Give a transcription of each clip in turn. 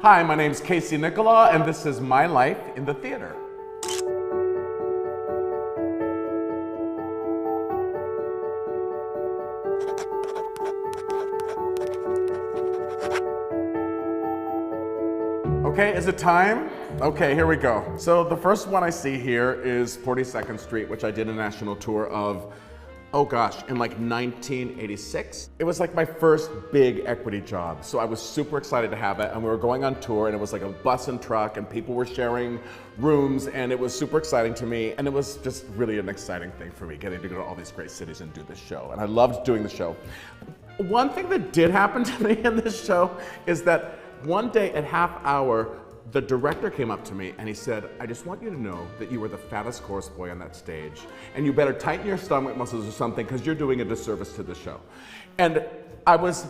Hi, my name's Casey Nicholaw, and this is My Life in the Theater. Okay, is it time? Okay, here we go. So the first one I see here is 42nd Street, which I did a national tour of, oh gosh, in like 1986. It was like my first big equity job. So I was super excited to have it, and we were going on tour, and it was like a bus and truck, and people were sharing rooms, and it was super exciting to me, and it was just really an exciting thing for me, getting to go to all these great cities and do this show, and I loved doing the show. One thing that did happen to me in this show is that one day at half hour, the director came up to me and he said, I just want you to know that you were the fattest chorus boy on that stage, and you better tighten your stomach muscles or something because you're doing a disservice to the show. And I was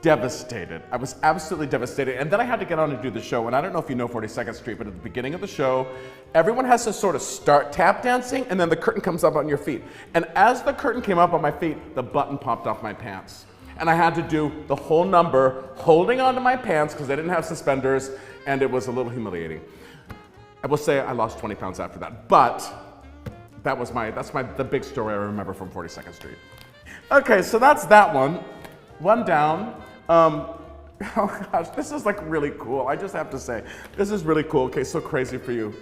devastated. I was absolutely devastated. And then I had to get on and do the show. And I don't know if you know 42nd Street, but at the beginning of the show, everyone has to sort of start tap dancing, and then the curtain comes up on your feet. And as the curtain came up on my feet, the button popped off my pants. And I had to do the whole number holding onto my pants because I didn't have suspenders, and it was a little humiliating. I will say I lost 20 pounds after that, but that's the big story I remember from 42nd Street. Okay, so that's that one. One down. Oh gosh, this is like really cool. I just have to say, this is really cool. Okay, so crazy for you.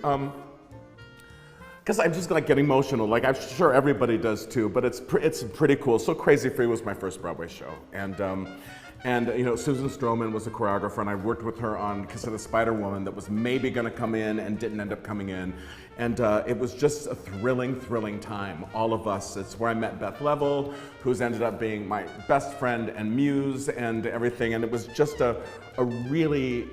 Because I'm just like getting emotional, like I'm sure everybody does too, but it's pretty cool. So Crazy for You was my first Broadway show, and you know, Susan Stroman was a choreographer, and I worked with her on Kiss of the Spider Woman that was maybe going to come in and didn't end up coming in, and it was just a thrilling time. All of us. It's where I met Beth Level, who's ended up being my best friend and muse and everything, and it was just a really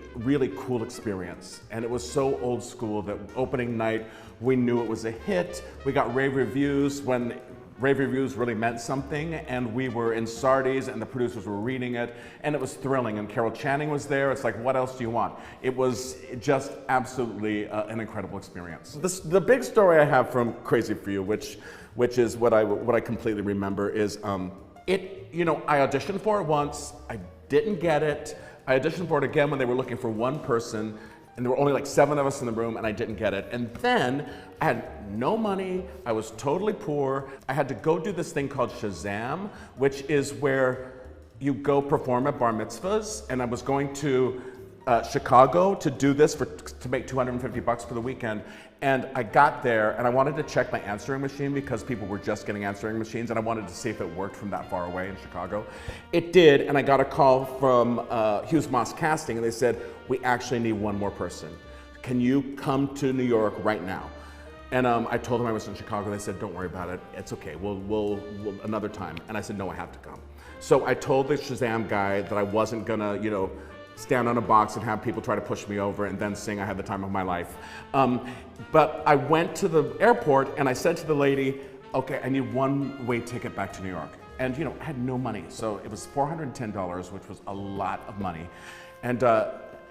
cool experience. And it was so old school that opening night, we knew it was a hit. We got rave reviews when rave reviews really meant something, and we were in Sardi's and the producers were reading it, and it was thrilling, and Carol Channing was there. It's like, what else do you want? It was just absolutely an incredible experience. The big story I have from Crazy for You, which is what I completely remember, is you know, I auditioned for it once, I didn't get it. I auditioned for it again when they were looking for one person, and there were only like 7 of us in the room, and I didn't get it. And then I had no money, I was totally poor. I had to go do this thing called Shazam, which is where you go perform at bar mitzvahs, and I was going to Chicago to do this to make $250 for the weekend. And I got there, and I wanted to check my answering machine because people were just getting answering machines, and I wanted to see if it worked from that far away in Chicago. It did, and I got a call from Hughes Moss Casting, and they said, we actually need one more person. Can you come to New York right now? And I told them I was in Chicago. They said, don't worry about it. It's okay. We'll another time. And I said, no, I have to come. So I told the Shazam guy that I wasn't gonna, you know, stand on a box and have people try to push me over and then sing I Had the Time of My Life. But I went to the airport and I said to the lady, okay, I need one-way ticket back to New York. And you know, I had no money. So it was $410, which was a lot of money. And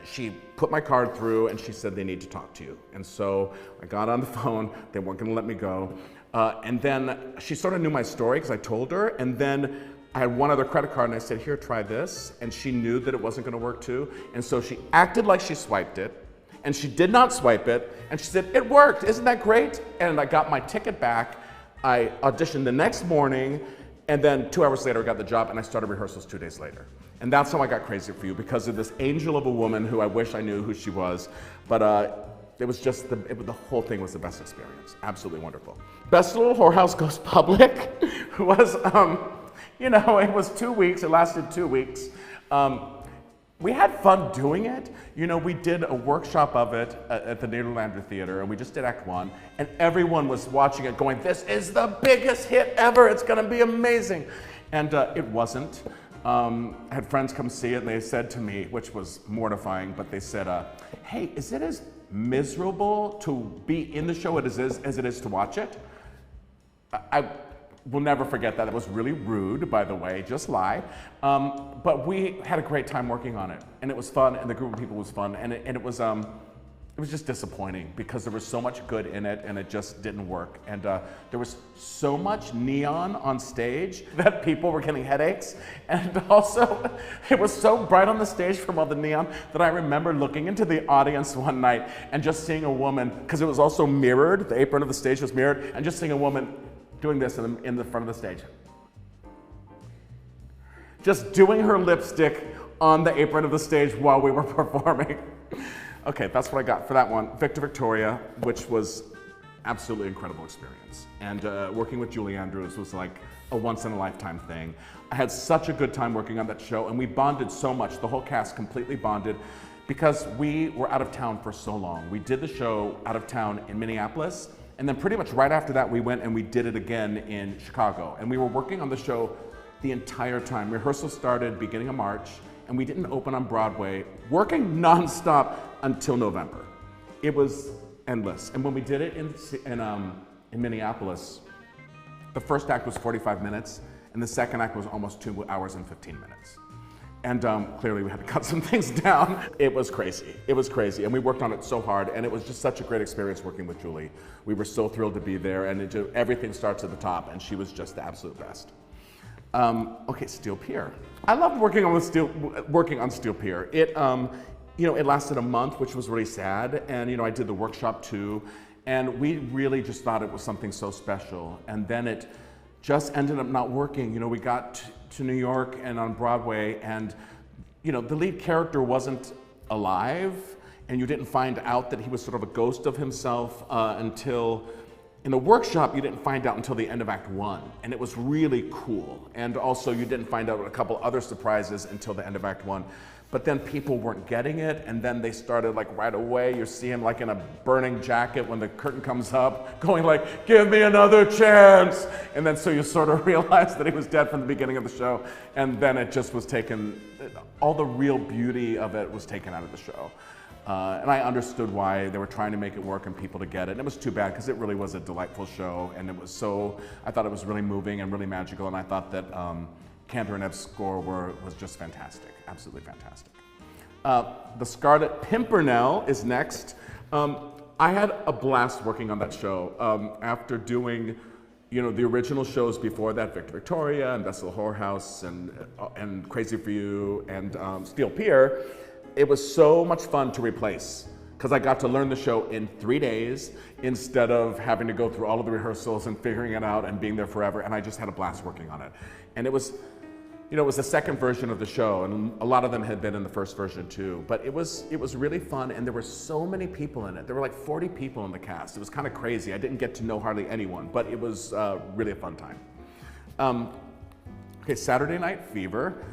she put my card through and she said, they need to talk to you. And so I got on the phone, they weren't gonna let me go. And then she sort of knew my story because I told her, and then I had one other credit card and I said, here, try this. And she knew that it wasn't gonna work too. And so she acted like she swiped it, and she did not swipe it. And she said, it worked, isn't that great? And I got my ticket back. I auditioned the next morning, and then 2 hours later I got the job, and I started rehearsals 2 days later. And that's how I got Crazy for You, because of this angel of a woman who I wish I knew who she was. But it was just, the whole thing was the best experience. Absolutely wonderful. Best Little Whorehouse Goes Public was, you know, it was 2 weeks, it lasted 2 weeks. We had fun doing it. You know, we did a workshop of it at the Nederlander Theater, and we just did Act 1, and everyone was watching it going, this is the biggest hit ever, it's gonna be amazing. And it wasn't. I had friends come see it, and they said to me, which was mortifying, but they said, hey, is it as miserable to be in the show as it is to watch it? I will never forget that. It was really rude, by the way, just lie. But we had a great time working on it, and it was fun, and the group of people was fun, and it was it was just disappointing because there was so much good in it and it just didn't work. And there was so much neon on stage that people were getting headaches. And also, it was so bright on the stage from all the neon that I remember looking into the audience one night and just seeing a woman, because it was also mirrored, the apron of the stage was mirrored, and just seeing a woman doing this in the front of the stage. Just doing her lipstick on the apron of the stage while we were performing. Okay, that's what I got for that one. Victor Victoria, which was absolutely incredible experience. And working with Julie Andrews was like a once-in-a-lifetime thing. I had such a good time working on that show, and we bonded so much. The whole cast completely bonded because we were out of town for so long. We did the show out of town in Minneapolis, and then pretty much right after that, we went and we did it again in Chicago. And we were working on the show the entire time. Rehearsal started beginning of March, and we didn't open on Broadway, working nonstop until November. It was endless. And when we did it in Minneapolis, the first act was 45 minutes, and the second act was almost 2 hours and 15 minutes. And clearly we had to cut some things down. It was crazy. It was crazy, and we worked on it so hard, and it was just such a great experience working with Julie. We were so thrilled to be there, and everything starts at the top, and she was just the absolute best. Okay, Steel Pier. I loved working on Steel Pier. It, it lasted a month, which was really sad, and I did the workshop too, and we really just thought it was something so special, and then it just ended up not working. We got to New York and on Broadway, and the lead character wasn't alive, and you didn't find out that he was sort of a ghost of himself until. In the workshop, you didn't find out until the end of Act 1, and it was really cool. And also, you didn't find out a couple other surprises until the end of Act 1. But then people weren't getting it, and then they started like right away. You see him like in a burning jacket when the curtain comes up, going like, "Give me another chance!" And then so you sort of realize that he was dead from the beginning of the show, and then it just was taken, all the real beauty of it was taken out of the show. And I understood why they were trying to make it work and people to get it. And it was too bad because it really was a delightful show, and it was I thought it was really moving and really magical, and I thought that Cantor and Ebb's score was just fantastic, absolutely fantastic. The Scarlet Pimpernel is next. I had a blast working on that show. After doing the original shows before that, Victor Victoria and Best Little Whorehouse and Crazy for You and Steel Pier, it was so much fun to replace because I got to learn the show in 3 days instead of having to go through all of the rehearsals and figuring it out and being there forever, and I just had a blast working on it. And it was the second version of the show, and a lot of them had been in the first version too, but it was really fun, and there were so many people in it. There were like 40 people in the cast. It was kind of crazy. I didn't get to know hardly anyone, but it was really a fun time. Okay, Saturday Night Fever.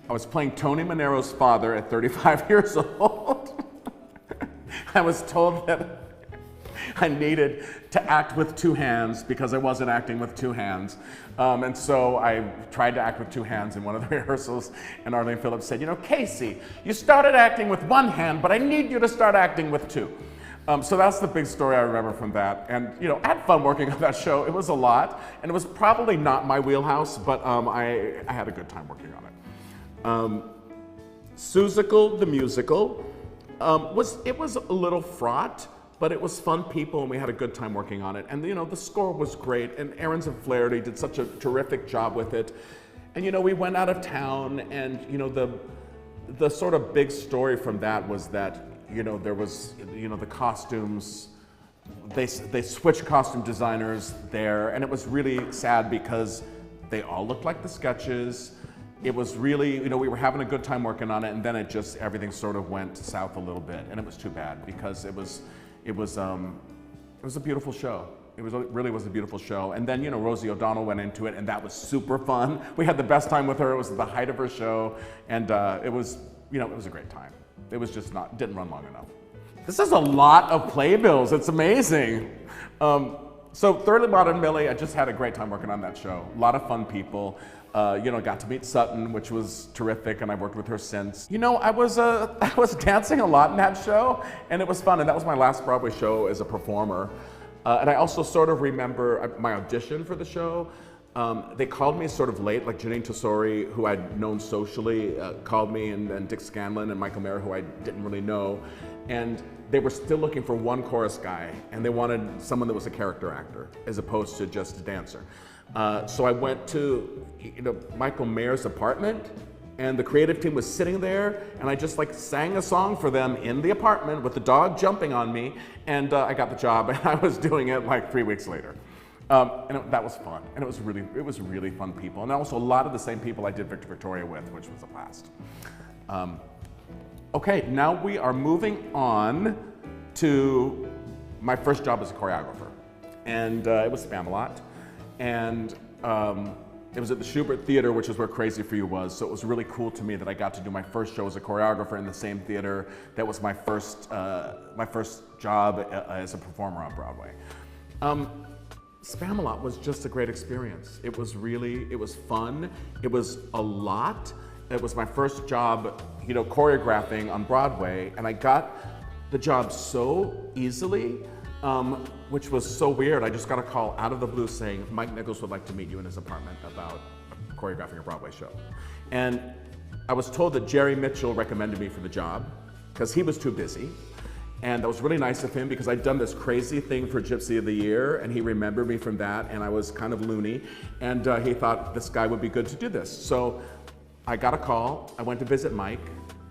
I was playing Tony Manero's father at 35 years old. I was told that I needed to act with 2 hands because I wasn't acting with 2 hands. And so I tried to act with 2 hands in one of the rehearsals, and Arlene Phillips said, "Casey, you started acting with 1 hand, but I need you to start acting with 2. So that's the big story I remember from that. And I had fun working on that show. It was a lot, and it was probably not my wheelhouse, but I had a good time working on it. Seussical the musical was a little fraught, but it was fun people, and we had a good time working on it. And the score was great, and Aarons and Flaherty did such a terrific job with it. And we went out of town, and the sort of big story from that was that there was the costumes. They switched costume designers there, and it was really sad because they all looked like the sketches. It was really, we were having a good time working on it, and then everything sort of went south a little bit, and it was too bad because it was a beautiful show. It really was a beautiful show. And then, Rosie O'Donnell went into it, and that was super fun. We had the best time with her. It was the height of her show, and it was a great time. It was just didn't run long enough. This is a lot of playbills. It's amazing. So Thoroughly Modern Millie, I just had a great time working on that show. A lot of fun people. Got to meet Sutton, which was terrific, and I've worked with her since. I was dancing a lot in that show, and it was fun, and that was my last Broadway show as a performer. And I also sort of remember my audition for the show. They called me sort of late, like Janine Tesori, who I'd known socially, called me, and Dick Scanlon and Michael Mayer, who I didn't really know. and they were still looking for one chorus guy, and they wanted someone that was a character actor as opposed to just a dancer. So I went to Michael Mayer's apartment, and the creative team was sitting there, and I just like sang a song for them in the apartment with the dog jumping on me, and I got the job, and I was doing it like 3 weeks later. That was fun, and it was really fun people, and also a lot of the same people I did Victor Victoria with, which was a blast. Okay, now we are moving on to my first job as a choreographer, and it was Spamalot, and it was at the Schubert Theater, which is where Crazy for You was, so it was really cool to me that I got to do my first show as a choreographer in the same theater. That was my first job as a performer on Broadway. Spamalot was just a great experience. It was fun. It was a lot. It was my first job, choreographing on Broadway, and I got the job so easily, which was so weird. I just got a call out of the blue saying, Mike Nichols would like to meet you in his apartment about choreographing a Broadway show. And I was told that Jerry Mitchell recommended me for the job because he was too busy. And that was really nice of him because I'd done this crazy thing for Gypsy of the Year, and he remembered me from that, and I was kind of loony, and he thought this guy would be good to do this. So I got a call, I went to visit Mike.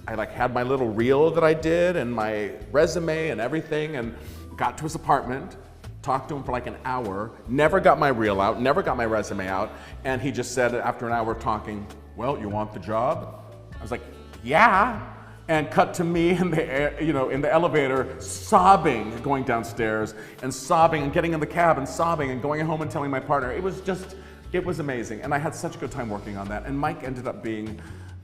I had my little reel that I did and my resume and everything, and got to his apartment, talked to him for like an hour, never got my reel out, never got my resume out, and he just said after an hour talking, well, you want the job? I was like, yeah. And cut to me in the elevator, sobbing, going downstairs, and sobbing, and getting in the cab, and sobbing, and going home and telling my partner. It was amazing, and I had such a good time working on that. And Mike ended up being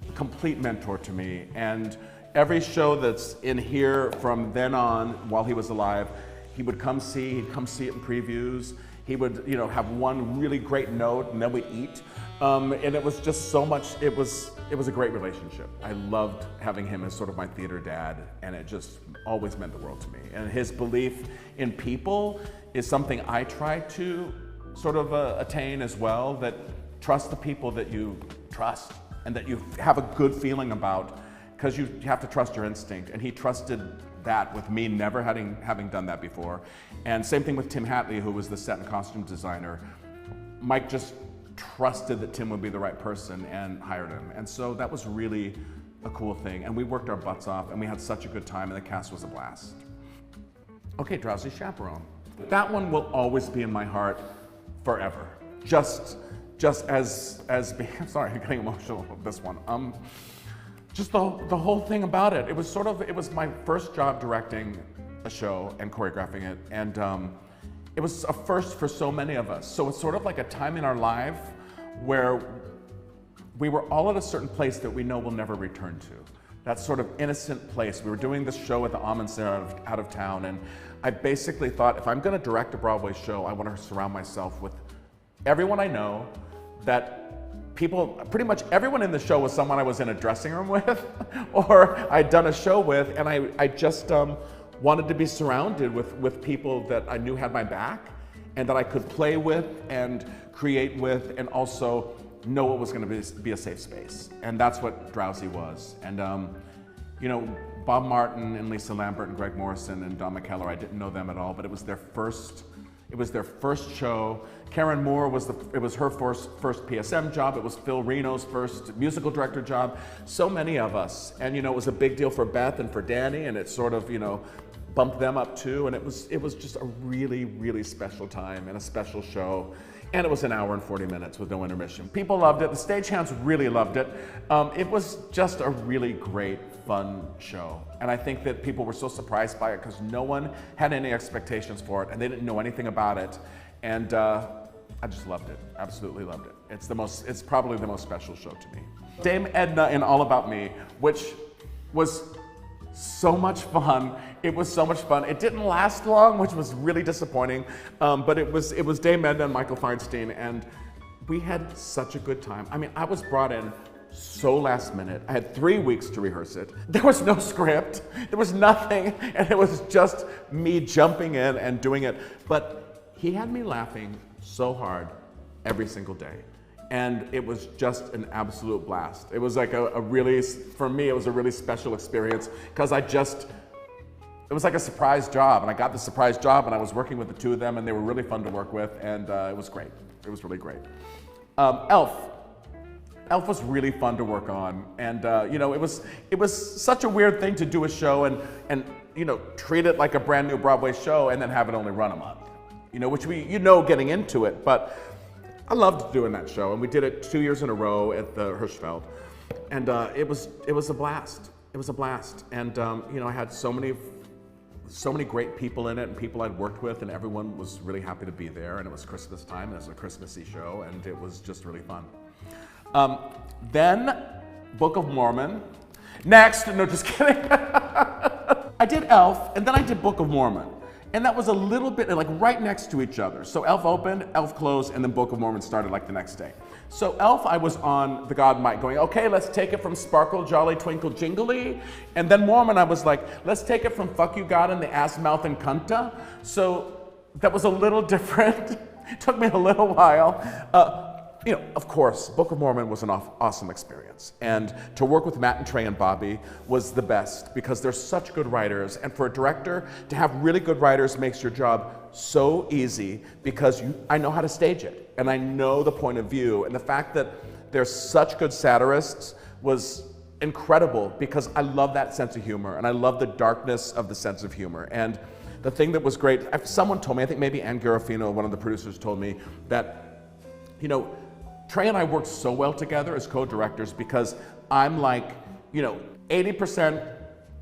a complete mentor to me. And every show that's in here from then on, while he was alive, he would come see. He'd come see it in previews. He would, have one really great note, and then we'd eat. And it was just so much. It was a great relationship. I loved having him as sort of my theater dad, and it just always meant the world to me. And his belief in people is something I try to sort of attain as well, that trust the people that you trust and that you have a good feeling about, because you have to trust your instinct. And he trusted that with me never having done that before. And same thing with Tim Hatley, who was the set and costume designer. Mike just trusted that Tim would be the right person and hired him. And so that was really a cool thing. And we worked our butts off, and we had such a good time, and the cast was a blast. Okay, Drowsy Chaperone. That one will always be in my heart forever. Just as I'm sorry, I'm getting emotional with this one. Just the whole thing about it. It was my first job directing a show and choreographing it, and it was a first for so many of us. So it's sort of like a time in our life where we were all at a certain place that we know we'll never return to. That sort of innocent place. We were doing this show at the Almond Center out of town, and I basically thought, if I'm gonna direct a Broadway show, I wanna surround myself with everyone I know, that pretty much everyone in the show was someone I was in a dressing room with, or I'd done a show with, and I just wanted to be surrounded with people that I knew had my back, and that I could play with and create with, and also know it was going to be a safe space. And that's what Drowsy was. And Bob Martin and Lisa Lambert and Greg Morrison and Don McKellar, I didn't know them at all, but it was their first show. Karen Moore it was her first PSM job. It was Phil Reno's first musical director job. So many of us, and it was a big deal for Beth and for Danny, and it sort of bumped them up too. And it was just a really, really special time and a special show. And it was an hour and 40 minutes with no intermission. People loved it. The stagehands really loved it. It was just a really great, fun show. And I think that people were so surprised by it because no one had any expectations for it, and they didn't know anything about it. And I just loved it. Absolutely loved it. It's probably the most special show to me. Dame Edna in All About Me, which was so much fun. It was so much fun. It didn't last long, which was really disappointing, but it was Dame Edna and Michael Feinstein, and we had such a good time. I mean, I was brought in so last minute. I had 3 weeks to rehearse it. There was no script, there was nothing, and it was just me jumping in and doing it. But he had me laughing so hard every single day. And it was just an absolute blast. It was like for me, it was a really special experience because I just it was like a surprise job, and I got the surprise job, and I was working with the two of them, and they were really fun to work with, and it was great. It was really great. Elf. Elf was really fun to work on, and you know, it was such a weird thing to do a show and you know, treat it like a brand new Broadway show and then have it only run a month. You know, which getting into it, but I loved doing that show, and we did it 2 years in a row at the Hirschfeld, and it was a blast. It was a blast, and you know, I had so many great people in it, and people I'd worked with, and everyone was really happy to be there, and it was Christmas time, and it was a Christmassy show, and it was just really fun. Then, Book of Mormon. Next, no, just kidding. I did Elf, and then I did Book of Mormon. And that was a little bit like right next to each other. So Elf opened, Elf closed, and then Book of Mormon started like the next day. So Elf, I was on the God mic going, okay, let's take it from Sparkle, Jolly, Twinkle, Jingly. And then Mormon, I was like, let's take it from Fuck You God and the Ass, Mouth, and Cunta. So that was a little different. It took me a little while. You know, of course, Book of Mormon was an awesome experience. And to work with Matt and Trey and Bobby was the best because they're such good writers. And for a director, to have really good writers makes your job so easy because I know how to stage it. And I know the point of view. And the fact that they're such good satirists was incredible because I love that sense of humor. And I love the darkness of the sense of humor. And the thing that was great, someone told me, I think maybe Ann Garofino, one of the producers, told me that, you know, Trey and I worked so well together as co-directors because I'm like, you know, 80%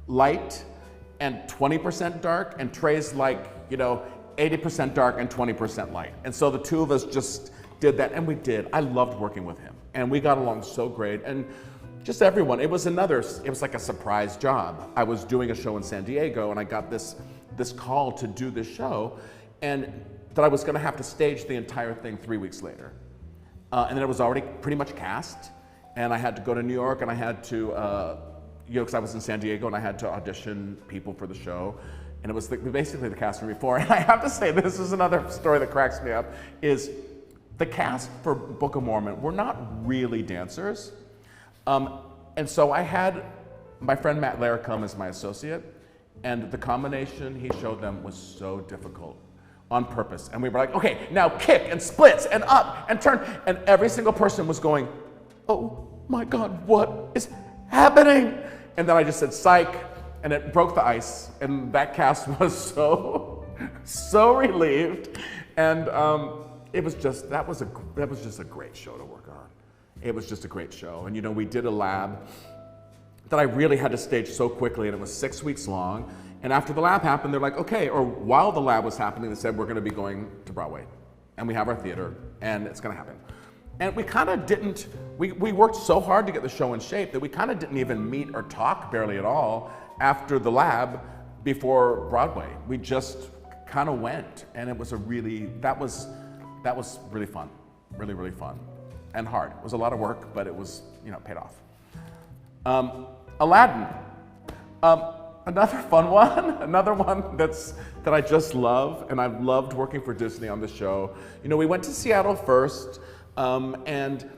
light and 20% dark, and Trey's like, you know, 80% dark and 20% light. And so the two of us just did that, and we did. I loved working with him, and we got along so great. And just everyone, it was like a surprise job. I was doing a show in San Diego, and I got this call to do this show, and that I was gonna have to stage the entire thing 3 weeks later. And then it was already pretty much cast, and I had to go to New York, and I had to, you know, because I was in San Diego, and I had to audition people for the show, and it was basically the cast from before. And I have to say, this is another story that cracks me up, is the cast for Book of Mormon were not really dancers, and so I had my friend Matt Lair come as my associate, and the combination he showed them was so difficult. On purpose. And we were like, okay, now kick and splits and up and turn. And every single person was going, oh my God, what is happening? And then I just said, psych, and it broke the ice. And that cast was so relieved. And it was just, that was just a great show to work on. It was just a great show. And you know, we did a lab that I really had to stage so quickly, and it was 6 weeks long. And after the lab happened, they're like, okay, or while the lab was happening, they said, we're gonna be going to Broadway. And we have our theater, and it's gonna happen. And we kind of didn't, we worked so hard to get the show in shape that we kind of didn't even meet or talk barely at all after the lab before Broadway. We just kind of went, and it was that was really fun, really, really fun, and hard. It was a lot of work, but it was, you know, paid off. Aladdin. Another fun one, another one that I just love, and I've loved working for Disney on the show. You know, we went to Seattle first, and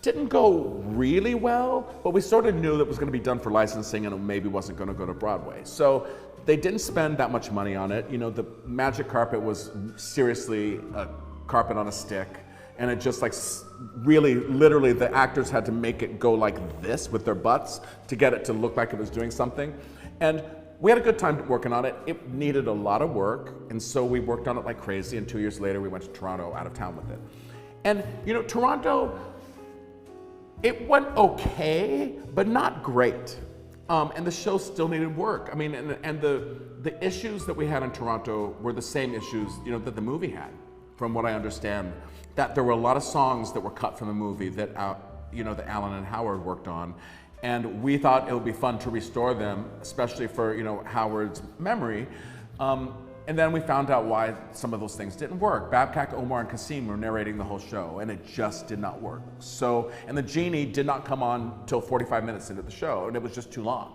didn't go really well, but we sort of knew that it was gonna be done for licensing and it maybe wasn't gonna go to Broadway. So they didn't spend that much money on it. You know, the magic carpet was seriously a carpet on a stick, and it just like really, literally the actors had to make it go like this with their butts to get it to look like it was doing something. And we had a good time working on it. It needed a lot of work, and so we worked on it like crazy, and 2 years later we went to Toronto, out of town with it. And you know, Toronto, it went okay, but not great. And the show still needed work. I mean, and the issues that we had in Toronto were the same issues, you know, that the movie had, from what I understand. That there were a lot of songs that were cut from the movie that, you know, that Alan and Howard worked on. And we thought it would be fun to restore them, especially for, you know, Howard's memory. And then we found out why some of those things didn't work. Babcock, Omar, and Kasim were narrating the whole show, and it just did not work. So, and the genie did not come on till 45 minutes into the show, and it was just too long.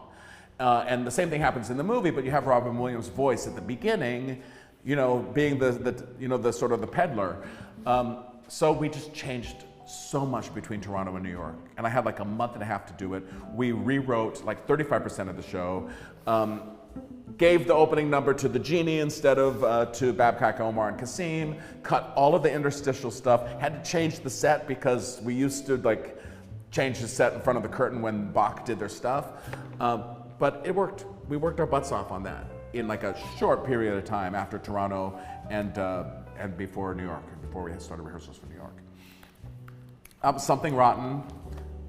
And the same thing happens in the movie, but you have Robin Williams' voice at the beginning, you know, being the sort of the peddler. So we just changed so much between Toronto and New York. And I had like a month and a half to do it. We rewrote like 35% of the show. gave the opening number to the genie instead of to Babcock, Omar, and Kasim, cut all of the interstitial stuff, had to change the set because we used to like change the set in front of the curtain when Bach did their stuff. But it worked. We worked our butts off on that in like a short period of time after Toronto and before New York, before we had started rehearsals for New York. Something Rotten.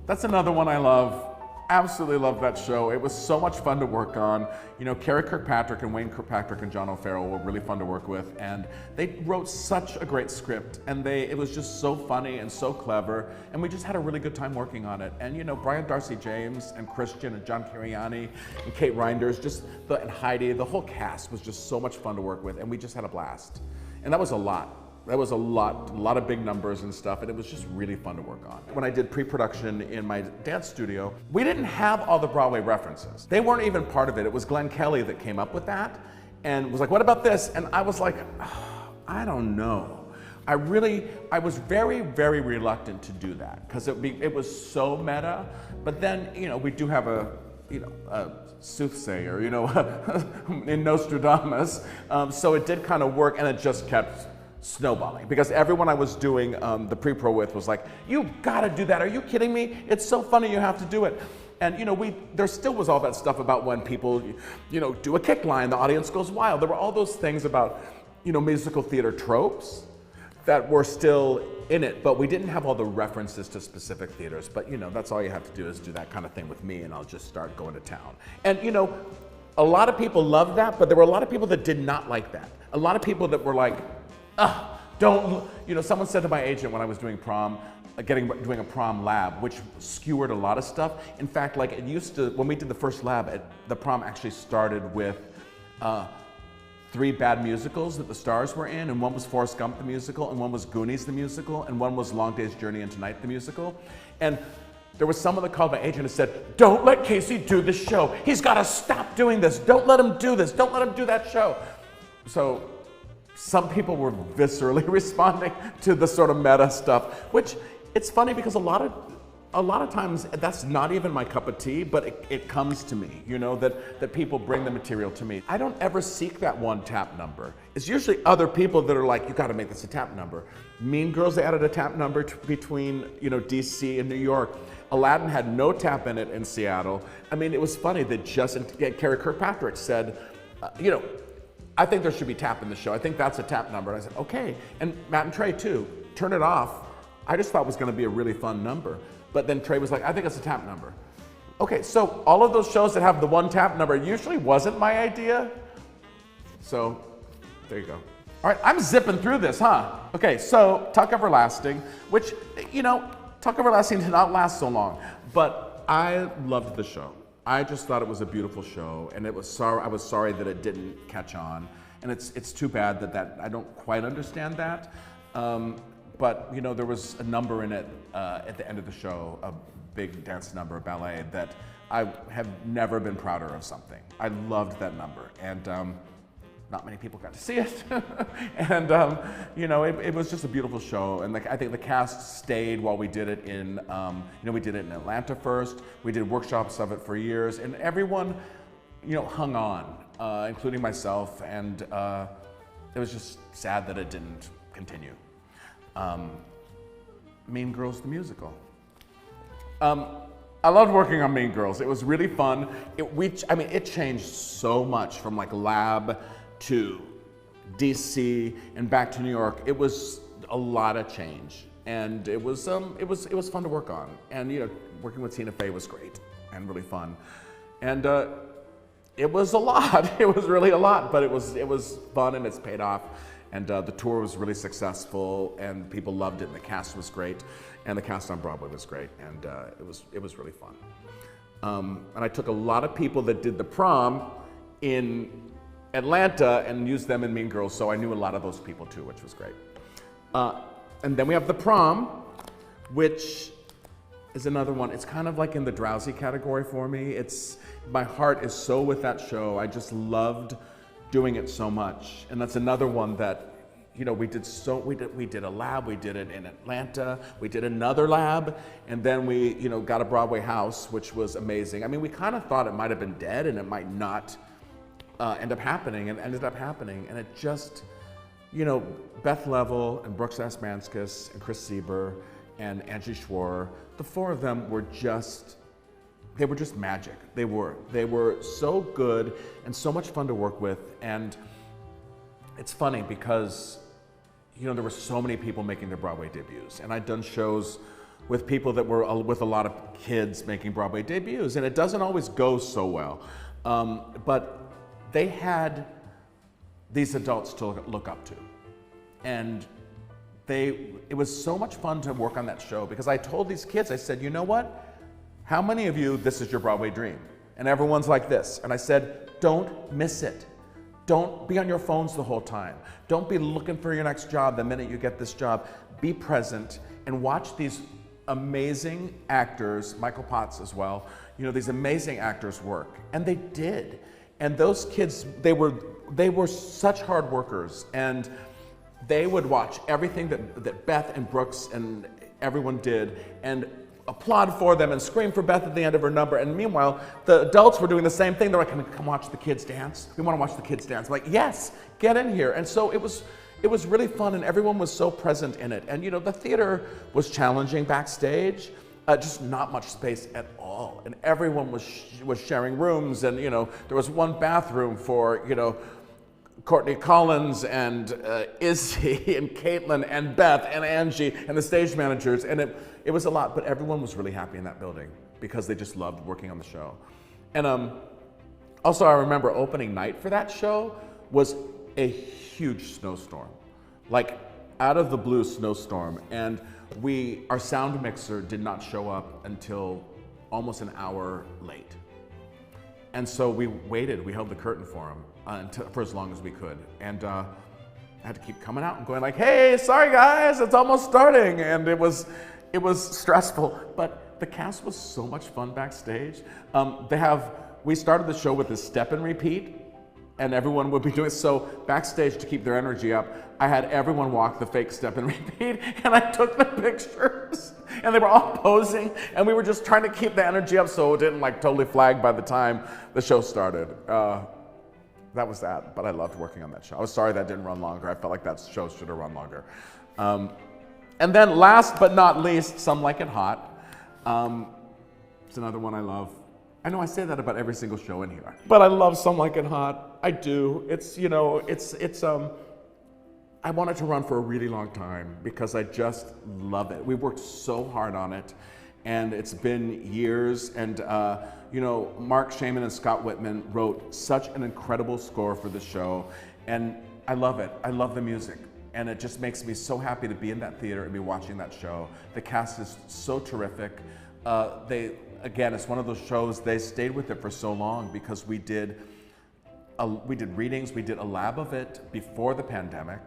That's another one I love. Absolutely love that show. It was so much fun to work on. You know, Carrie Kirkpatrick and Wayne Kirkpatrick and John O'Farrell were really fun to work with, and they wrote such a great script, and it was just so funny and so clever, and we just had a really good time working on it. And you know, Brian Darcy James and Christian and John Cariani and Kate Reinders, and Heidi, the whole cast was just so much fun to work with, and we just had a blast. And that was a lot. That was a lot of big numbers and stuff, and it was just really fun to work on. When I did pre-production in my dance studio, we didn't have all the Broadway references. They weren't even part of it. It was Glenn Kelly that came up with that and was like, what about this? And I was like, oh, I don't know. I was very, very reluctant to do that because it was so meta. But then, you know, we do have a soothsayer, you know, in Nostradamus. So it did kind of work, and it just kept snowballing because everyone I was doing the pre-pro with was like, you gotta do that, are you kidding me? It's so funny, you have to do it. And you know, there still was all that stuff about when people, you know, do a kick line, the audience goes wild. There were all those things about, you know, musical theater tropes that were still in it, but we didn't have all the references to specific theaters. But you know, that's all you have to do is do that kind of thing with me, and I'll just start going to town. And you know, a lot of people loved that, but there were a lot of people that did not like that. A lot of people that were like, don't, you know, someone said to my agent when I was doing Prom, doing a Prom lab, which skewered a lot of stuff. In fact, like it used to, when we did the first lab, the Prom actually started with 3 bad musicals that the stars were in, and one was Forrest Gump the musical, and one was Goonies the musical, and one was Long Day's Journey into Night the musical. And there was someone that called my agent and said, don't let Casey do this show. He's got to stop doing this. Don't let him do this. Don't let him do that show. So some people were viscerally responding to the sort of meta stuff, which it's funny because a lot of times that's not even my cup of tea, but it comes to me, you know, that people bring the material to me. I don't ever seek that one tap number. It's usually other people that are like, you gotta make this a tap number. Mean Girls, they added a tap number between, you know, DC and New York. Aladdin had no tap in it in Seattle. I mean, it was funny that Carrie Kirkpatrick said, you know, I think there should be tap in the show. I think that's a tap number. And I said, okay. And Matt and Trey too, Turn It Off, I just thought was gonna be a really fun number. But then Trey was like, I think it's a tap number. Okay, so all of those shows that have the one tap number usually wasn't my idea. So there you go. All right, I'm zipping through this, huh? Okay, so Tuck Everlasting, which, you know, Tuck Everlasting did not last so long, but I loved the show. I just thought it was a beautiful show, and I was sorry that it didn't catch on, and it's too bad that I don't quite understand that. But you know, there was a number in it at the end of the show, a big dance number, a ballet, that I have never been prouder of something. I loved that number, and not many people got to see it. And you know, it was just a beautiful show, and I think the cast stayed while we did it in, you know, we did it in Atlanta first. We did workshops of it for years, and everyone, you know, hung on, including myself, and it was just sad that it didn't continue. Mean Girls the musical. I loved working on Mean Girls. It was really fun. It changed so much from like lab to DC and back to New York. It was a lot of change, and it was fun to work on. And you know, working with Tina Fey was great and really fun. And it was a lot. It was really a lot, but it was fun, and it's paid off. And the tour was really successful, and people loved it, and the cast was great, and the cast on Broadway was great, and it was really fun. And I took a lot of people that did the Prom in Atlanta and used them in Mean Girls, so I knew a lot of those people too, which was great. And then we have the Prom, which is another one. It's kind of like in the drowsy category for me. My heart is so with that show. I just loved doing it so much, and that's another one that, you know, we did a lab, we did it in Atlanta, we did another lab, and then we, you know, got a Broadway house, which was amazing. I mean, we kind of thought it might have been dead and it might not end up happening, and ended up happening. And it just, you know, Beth Level and Brooks Asmanskis and Chris Sieber and Angie Schwarr, the four of them were just, they were just magic. They were so good and so much fun to work with. And it's funny because, you know, there were so many people making their Broadway debuts, and I'd done shows with people that were with a lot of kids making Broadway debuts, and it doesn't always go so well. But they had these adults to look up to, and it was so much fun to work on that show because I told these kids, I said, you know what? How many of you, this is your Broadway dream? And everyone's like this. And I said, don't miss it. Don't be on your phones the whole time. Don't be looking for your next job the minute you get this job. Be present and watch these amazing actors, Michael Potts as well, you know, these amazing actors work. And they did. And those kids, they were such hard workers, and they would watch everything that Beth and Brooks and everyone did and applaud for them and scream for Beth at the end of her number. And meanwhile, the adults were doing the same thing. They're like, come watch the kids dance. We want to watch the kids dance. I'm like, yes, get in here. And so it was really fun, and everyone was so present in it. And you know, the theater was challenging backstage, just not much space at all. And everyone was sharing rooms, and you know, there was one bathroom for, you know, Courtney Collins and Izzy and Caitlin and Beth and Angie and the stage managers, and it was a lot, but everyone was really happy in that building because they just loved working on the show. And also I remember opening night for that show was a huge snowstorm, like out of the blue snowstorm, and our sound mixer did not show up until almost an hour late. And so we waited, we held the curtain for him for as long as we could. And I had to keep coming out and going like, hey, sorry guys, it's almost starting. And it was stressful, but the cast was so much fun backstage. We started the show with this step and repeat, and everyone would be doing it. So backstage, to keep their energy up, I had everyone walk the fake step and repeat, and I took the pictures, and they were all posing, and we were just trying to keep the energy up so it didn't like totally flag by the time the show started. That was that, but I loved working on that show. I was sorry that didn't run longer. I felt like that show should have run longer. And then last but not least, Some Like It Hot. It's another one I love. I know I say that about every single show in here, but I love Some Like It Hot. I do. It's, you know, I wanted to run for a really long time because I just love it. We worked so hard on it, and it's been years. And you know, Mark Shaman and Scott Whitman wrote such an incredible score for the show, and I love it. I love the music, and it just makes me so happy to be in that theater and be watching that show. The cast is so terrific. Again, it's one of those shows, they stayed with it for so long because we did readings, we did a lab of it before the pandemic,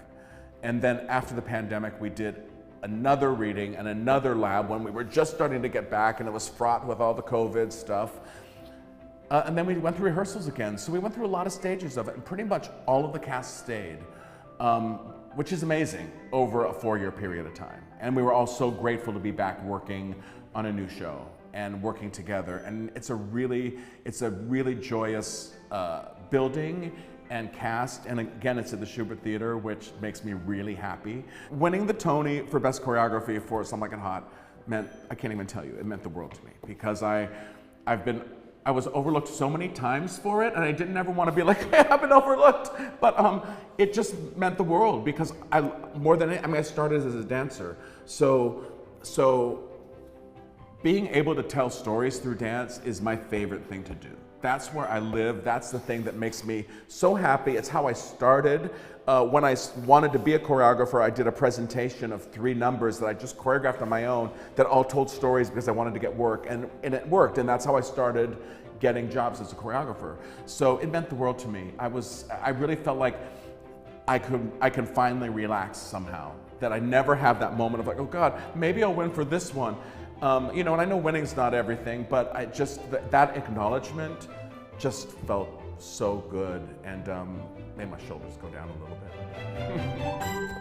and then after the pandemic we did another reading and another lab when we were just starting to get back, and it was fraught with all the COVID stuff. And then we went through rehearsals again. So we went through a lot of stages of it, and pretty much all of the cast stayed, which is amazing over a 4-year period of time. And we were all so grateful to be back working on a new show and working together. And it's a really joyous building and cast, and again, it's at the Schubert Theater, which makes me really happy. Winning the Tony for Best Choreography for Some Like It Hot meant, I can't even tell you, it meant the world to me, because I was overlooked so many times for it, and I didn't ever want to be like, hey, I've been overlooked, but it just meant the world, because I started as a dancer, so being able to tell stories through dance is my favorite thing to do. That's where I live. That's the thing that makes me so happy. It's how I started. When I wanted to be a choreographer, I did a presentation of 3 numbers that I just choreographed on my own that all told stories because I wanted to get work, and it worked, and that's how I started getting jobs as a choreographer. So it meant the world to me. I really felt like I can finally relax somehow, that I never have that moment of like, oh God, maybe I'll win for this one. You know, and I know winning's not everything, but that acknowledgement just felt so good, and made my shoulders go down a little bit.